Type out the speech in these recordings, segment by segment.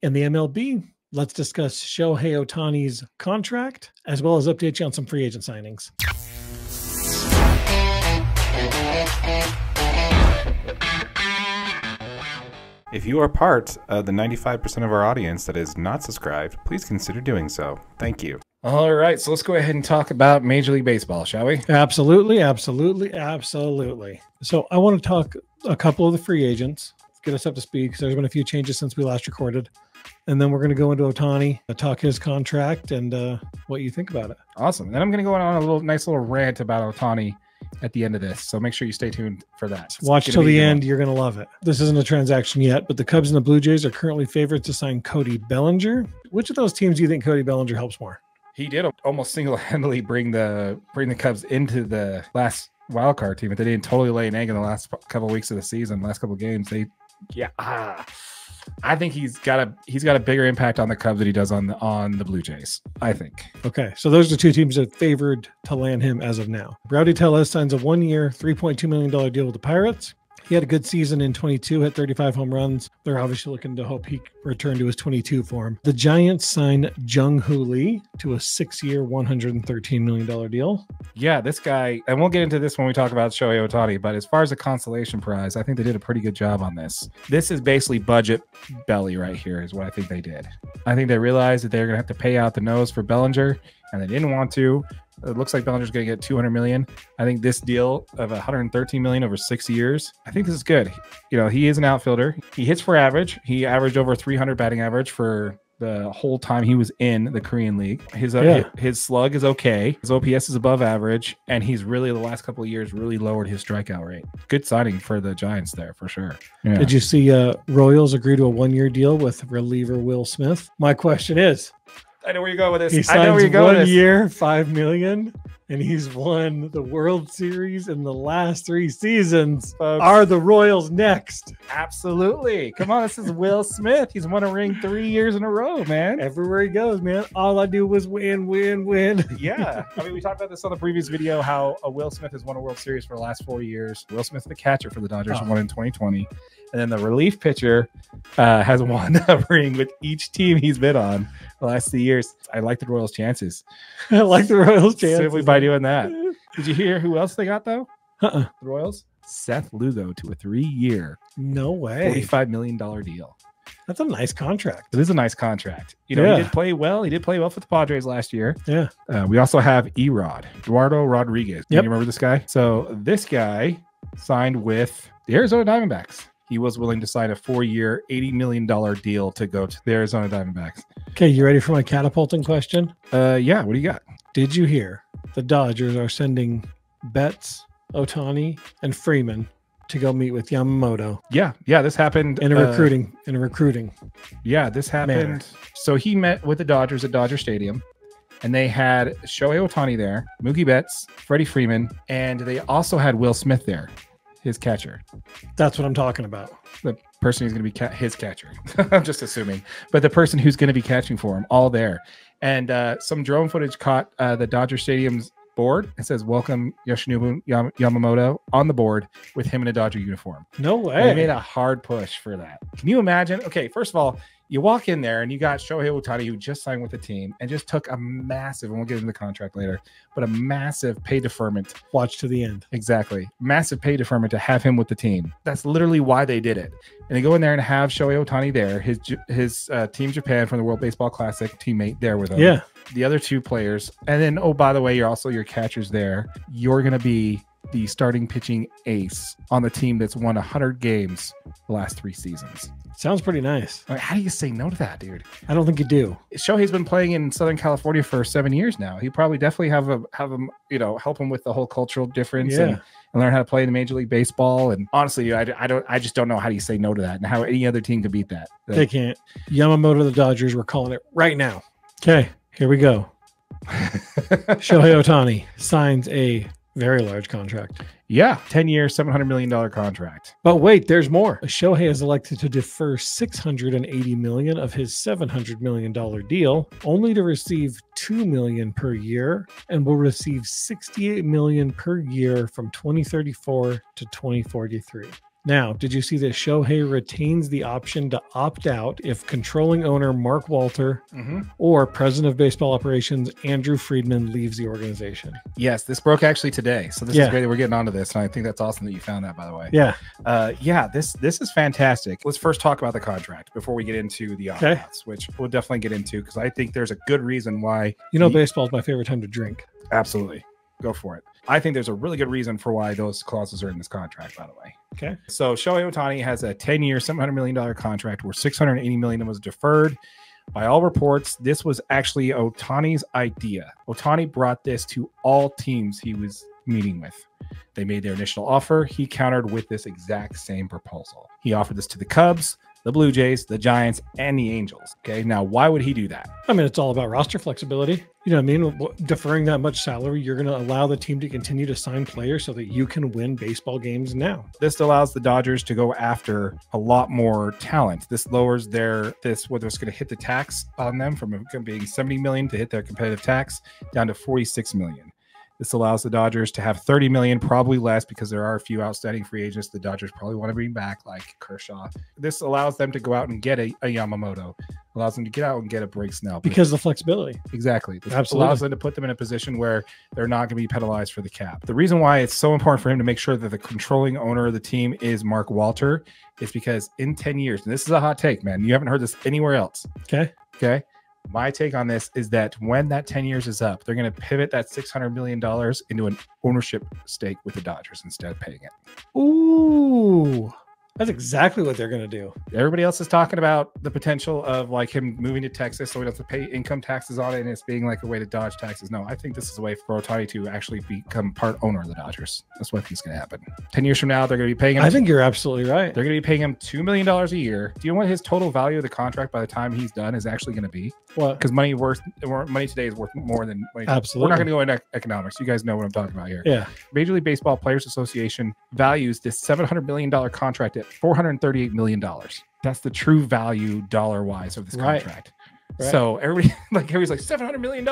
In the MLB, let's discuss Shohei Ohtani's contract, as well as update you on some free agent signings. If you are part of the 95% of our audience that is not subscribed, please consider doing so. Thank you. All right, so let's go ahead and talk about Major League Baseball, shall we? Absolutely. So I want to talk a couple of the free agents, get us up to speed, because there's been a few changes since we last recorded. And then we're going to go into Ohtani, talk his contract, and what you think about it. Awesome. And then I'm going to go on a nice little rant about Ohtani at the end of this. So make sure you stay tuned for that. Watch till the end. You're going to love it. This isn't a transaction yet, but the Cubs and the Blue Jays are currently favored to sign Cody Bellinger. Which of those teams do you think Cody Bellinger helps more? He did almost single-handedly bring the Cubs into the last wild card team, but they didn't totally lay an egg in the last couple of weeks of the season, last couple of games. I think he's got a bigger impact on the Cubs than he does on the Blue Jays, I think. Okay, so those are the two teams that favored to land him as of now. Rowdy Tellez signs a 1-year, $3.2 million deal with the Pirates. He had a good season in 22, hit 35 home runs. They're obviously looking to hope he return to his 22 form. The Giants signed Jung-Hoo Lee to a 6-year, $113 million deal. Yeah, this guy, and we'll get into this when we talk about Shohei Ohtani, but as far as a consolation prize, I think they did a pretty good job on this. This is basically budget belly right here is what I think they did. I think they realized that they're going to have to pay out the nose for Bellinger, and they didn't want to. It looks like Bellinger's going to get $200 million. I think this deal of $113 million over 6 years, I think this is good. You know, he is an outfielder. He hits for average. He averaged over 300 batting average for the whole time he was in the Korean League. His slug is okay. His OPS is above average, and he's really, the last couple of years, really lowered his strikeout rate. Good signing for the Giants there, for sure. Yeah. Did you see Royals agree to a 1-year deal with reliever Will Smith? My question is, I know where you're going with this. He signs 1 year, $5 million, and he's won the World Series in the last 3 seasons. Folks, are the Royals next? Absolutely. Come on, this is Will Smith. He's won a ring 3 years in a row, man. Everywhere he goes, man. All I do was win. Yeah. I mean, we talked about this on the previous video, how Will Smith has won a World Series for the last 4 years. Will Smith, the catcher for the Dodgers, won in 2020. And then the relief pitcher has won a ring with each team he's been on the last 2 years. I like the Royals' chances. Simply by doing that. Did you hear who else they got, though? The Royals? Seth Lugo to a 3-year, no way, $45 million deal. That's a nice contract. It is a nice contract. You know, He did play well. He did play well for the Padres last year. Yeah. We also have Eduardo Rodriguez. You remember this guy? So this guy signed with the Arizona Diamondbacks. He was willing to sign a 4-year, $80 million deal to go to the Arizona Diamondbacks. Okay, you ready for my catapulting question? Yeah, what do you got? Did you hear the Dodgers are sending Betts, Ohtani, and Freeman to go meet with Yamamoto? Yeah, this happened in a recruiting. Yeah, this happened. Manner. So he met with the Dodgers at Dodger Stadium, and they had Shohei Ohtani there, Mookie Betts, Freddie Freeman, and they also had Will Smith there, his catcher. That's what I'm talking about. The person who's going to be his catcher. I'm just assuming. But the person who's going to be catching for him, all there. And some drone footage caught the Dodger Stadium's board. It says, welcome Yoshinobu Yamamoto on the board with him in a Dodger uniform. No way. They made a hard push for that. Can you imagine? Okay, first of all, you walk in there and you got Shohei Ohtani, who just signed with the team and just took a massive, and we'll get into the contract later, but a massive pay deferment. Watch to the end. Exactly. Massive pay deferment to have him with the team. That's literally why they did it. And they go in there and have Shohei Ohtani there, his Team Japan from the World Baseball Classic teammate there with him. Yeah. The other 2 players. And then, oh, by the way, you're also your catchers there. You're going to be the starting pitching ace on the team that's won 100 games the last 3 seasons. Sounds pretty nice. I mean, how do you say no to that, dude? I don't think you do. Shohei's been playing in Southern California for 7 years now. He probably definitely have him, help him with the whole cultural difference and learn how to play in the Major League Baseball. And honestly, I just don't know how do you say no to that and how any other team could beat that. They can't. Yamamoto, the Dodgers, we're calling it right now. Okay, here we go. Shohei Ohtani signs a very large contract. Yeah, 10-year, $700 million contract. But wait, there's more. Shohei has elected to defer $680 million of his $700 million deal, only to receive $2 million per year, and will receive $68 million per year from 2034 to 2043. Now, did you see that Shohei retains the option to opt out if controlling owner Mark Walter or president of baseball operations Andrew Friedman leaves the organization? Yes, this broke actually today. So this is great that we're getting onto this. And I think that's awesome that you found that, by the way. Yeah. This is fantastic. Let's first talk about the contract before we get into the opt-outs, which we'll definitely get into because I think there's a good reason why. Baseball is my favorite time to drink. Absolutely. Go for it. I think there's a really good reason for why those clauses are in this contract, by the way. Okay. So Shohei Ohtani has a 10-year, $700 million contract where $680 million was deferred. By all reports, this was actually Ohtani's idea. Ohtani brought this to all teams he was meeting with. They made their initial offer. He countered with this exact same proposal. He offered this to the Cubs, the Blue Jays, the Giants, and the Angels. Okay, now why would he do that? I mean, it's all about roster flexibility. You know what I mean? Deferring that much salary, you're going to allow the team to continue to sign players so that you can win baseball games now. This allows the Dodgers to go after a lot more talent. This lowers whether it's going to hit the tax on them from being $70 million to hit their competitive tax down to $46 million. This allows the Dodgers to have $30 million, probably less because there are a few outstanding free agents the Dodgers probably want to bring back, like Kershaw. This allows them to go out and get a Yamamoto, allows them to get out and get a Blake Snell. Because of the flexibility. Exactly. This Absolutely. allows them to put them in a position where they're not going to be penalized for the cap. The reason why it's so important for him to make sure that the controlling owner of the team is Mark Walter is because in 10 years, and this is a hot take, man, you haven't heard this anywhere else. Okay. My take on this is that when that 10 years is up, they're going to pivot that $600 million into an ownership stake with the Dodgers instead of paying it. Ooh, that's exactly what they're going to do. Everybody else is talking about the potential of like him moving to Texas so he doesn't have to pay income taxes on it and it's being like a way to dodge taxes. No, I think this is a way for Ohtani to actually become part owner of the Dodgers. That's what I think is going to happen. 10 years from now, they're going to be paying him. I think you're absolutely right. They're going to be paying him $2 million a year. Do you know what his total value of the contract by the time he's done is actually going to be? What? Because money today is worth more than money. Absolutely. We're not going to go into economics. You guys know what I'm talking about here. Yeah. Major League Baseball Players Association values this $700 million contract at $438 million. That's the true value dollar-wise of this contract. Right. So everybody's like $700 million.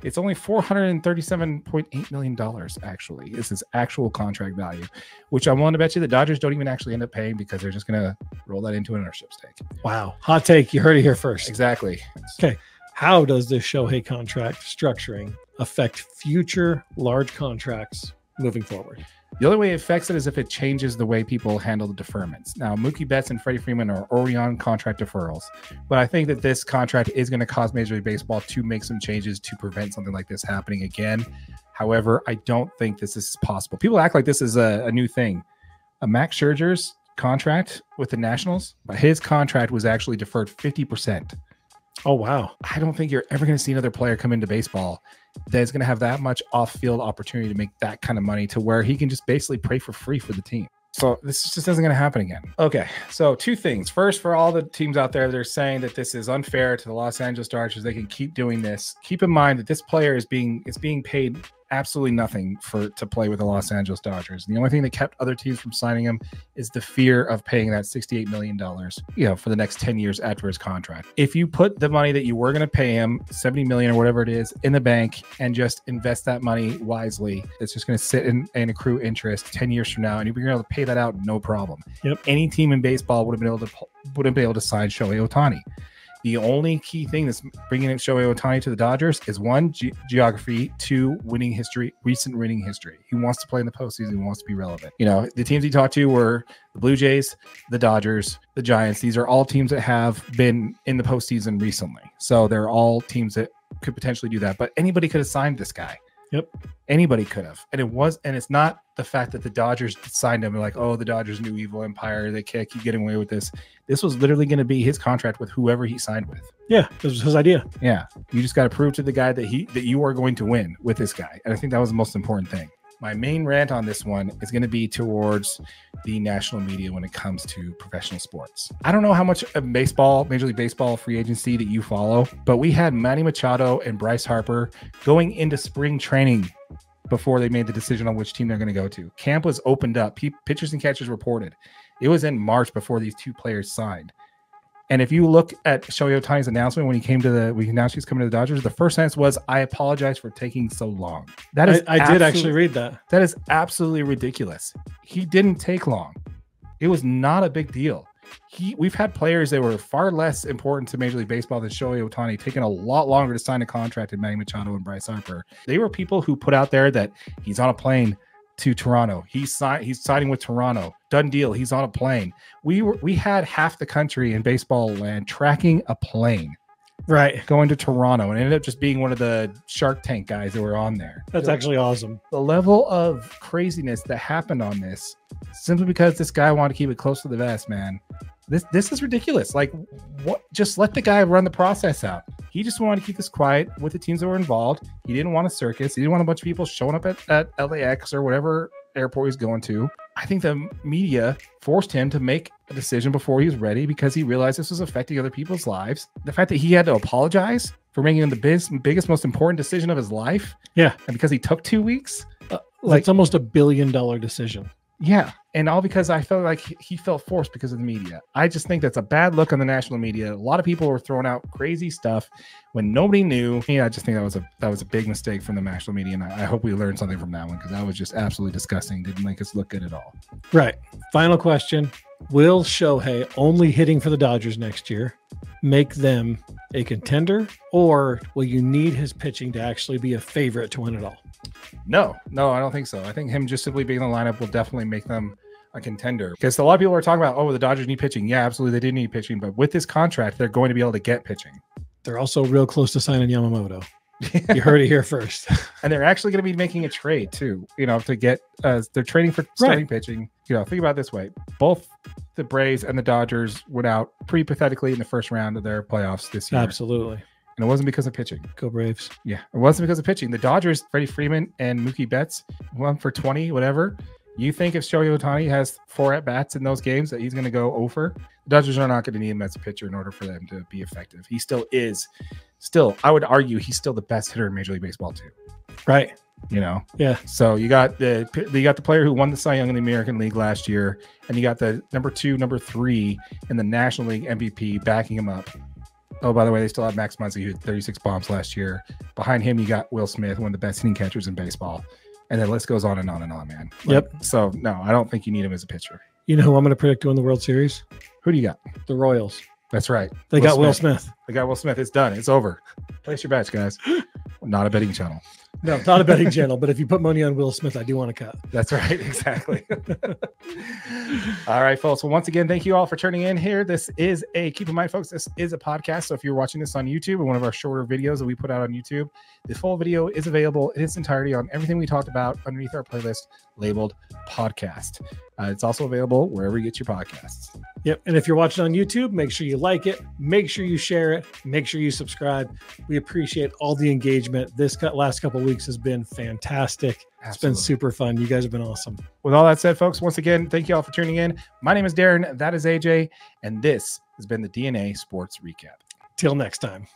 It's only $437.8 million. Actually, this is actual contract value, which I'm willing to bet you the Dodgers don't even actually end up paying because they're just going to roll that into an ownership stake. Wow, hot take. You heard it here first. Exactly. Okay, how does this Shohei contract structuring affect future large contracts moving forward? The only way it affects it is if it changes the way people handle the deferments. Now, Mookie Betts and Freddie Freeman are already on contract deferrals, but I think that this contract is going to cause Major League Baseball to make some changes to prevent something like this happening again. However, I don't think this is possible. People act like this is a new thing. Max Scherzer's contract with the Nationals, his contract was actually deferred 50%. Oh, wow. I don't think you're ever going to see another player come into baseball that's going to have that much off-field opportunity to make that kind of money to where he can just basically play for free for the team. So this just isn't going to happen again. Okay, so two things. First, for all the teams out there that are saying that this is unfair to the Los Angeles Dodgers, they can keep doing this. Keep in mind that this player is being paid absolutely nothing to play with the Los Angeles Dodgers. And the only thing that kept other teams from signing him is the fear of paying that $68 million, for the next 10 years after his contract. If you put the money that you were going to pay him, $70 million or whatever it is, in the bank and just invest that money wisely, it's just going to sit and accrue interest 10 years from now, and you'll be able to pay that out no problem. Yep. Any team in baseball wouldn't be able to sign Shohei Ohtani. The only key thing that's bringing in Shohei Ohtani to the Dodgers is one, geography, two, winning history, recent winning history. He wants to play in the postseason. He wants to be relevant. The teams he talked to were the Blue Jays, the Dodgers, the Giants. These are all teams that have been in the postseason recently. So they're all teams that could potentially do that. But anybody could have signed this guy. Yep. Anybody could have. And it's not the fact that the Dodgers signed him like, oh, the Dodgers new evil empire, they can't keep getting away with this. This was literally going to be his contract with whoever he signed with. Yeah, this was his idea. Yeah. You just got to prove to the guy that you are going to win with this guy. And I think that was the most important thing. My main rant on this one is going to be towards the national media when it comes to professional sports. I don't know how much of baseball, Major League Baseball free agency that you follow, but we had Manny Machado and Bryce Harper going into spring training before they made the decision on which team they're going to go to. Camp was opened up. Pitchers and catchers reported. It was in March before these two players signed. And if you look at Shohei Ohtani's announcement when we announced he's coming to the Dodgers, the first sentence was, "I apologize for taking so long." I did actually read that. That is absolutely ridiculous. He didn't take long. It was not a big deal. We've had players that were far less important to Major League Baseball than Shohei Ohtani, taking a lot longer to sign a contract than Manny Machado and Bryce Harper. They were people who put out there that he's on a plane to Toronto. He's signing with Toronto. Done deal. He's on a plane. We had half the country in baseball land tracking a plane. Right. Going to Toronto, and ended up just being one of the Shark Tank guys that were on there. That's actually awesome. The level of craziness that happened on this, simply because this guy wanted to keep it close to the vest, man. This is ridiculous. Like, what? Just let the guy run the process out. He just wanted to keep this quiet with the teams that were involved. He didn't want a circus. He didn't want a bunch of people showing up at LAX or whatever airport he's going to. I think the media forced him to make a decision before he was ready because he realized this was affecting other people's lives. The fact that he had to apologize for making the biggest, most important decision of his life. Yeah. And because he took 2 weeks. It's almost $1 billion decision. Yeah. And all because I felt like he felt forced because of the media. I just think that's a bad look on the national media. A lot of people were throwing out crazy stuff when nobody knew. I just think that was a big mistake from the national media. And I hope we learned something from that one, because that was just absolutely disgusting. Didn't make us look good at all. Right. Final question. Will Shohei only hitting for the Dodgers next year make them a contender, or will you need his pitching to actually be a favorite to win it all? No, I don't think so. I think him just simply being in the lineup will definitely make them a contender, because a lot of people are talking about, oh, the Dodgers need pitching. Yeah, absolutely. They did need pitching, but with this contract, they're going to be able to get pitching. They're also real close to signing Yamamoto. You heard it here first. And they're actually going to be making a trade too, to get, they're trading for starting pitching. Think about it this way. Both the Braves and the Dodgers went out pretty pathetically in the first round of their playoffs this year. Absolutely. And it wasn't because of pitching. Go Braves. Yeah, it wasn't because of pitching. The Dodgers, Freddie Freeman and Mookie Betts won for 20, whatever. You think if Shohei Ohtani has 4 at-bats in those games that he's going to go over? The Dodgers are not going to need him as a pitcher in order for them to be effective. He still is. I would argue he's still the best hitter in Major League Baseball too. Right. Yeah. So you got the player who won the Cy Young in the American League last year, and you got the number 2, number 3 in the National League MVP backing him up. Oh, by the way, they still have Max Muncy, who had 36 bombs last year. Behind him, you got Will Smith, one of the best hitting catchers in baseball. And the list goes on and on and on, man. Yep. So, no, I don't think you need him as a pitcher. You know who I'm going to predict to win the World Series? Who do you got? The Royals. That's right. They got Will Smith. They got Will Smith. It's done. It's over. Place your bets, guys. Not a betting channel. No, not a betting channel, but if you put money on Will Smith, I do want to cut. That's right. Exactly. All right, folks. Well, once again, thank you all for turning in here. Keep in mind, folks, this is a podcast. So if you're watching this on YouTube or one of our shorter videos that we put out on YouTube, the full video is available in its entirety on everything we talked about underneath our playlist labeled podcast. It's also available wherever you get your podcasts. Yep. And if you're watching on YouTube, make sure you like it, make sure you share it, make sure you subscribe. We appreciate all the engagement. This last couple of weeks has been fantastic. Absolutely. It's been super fun. You guys have been awesome. With all that said, folks, once again, thank you all for tuning in. My name is Darren. That is AJ. And this has been the DNA Sports Recap. Till next time.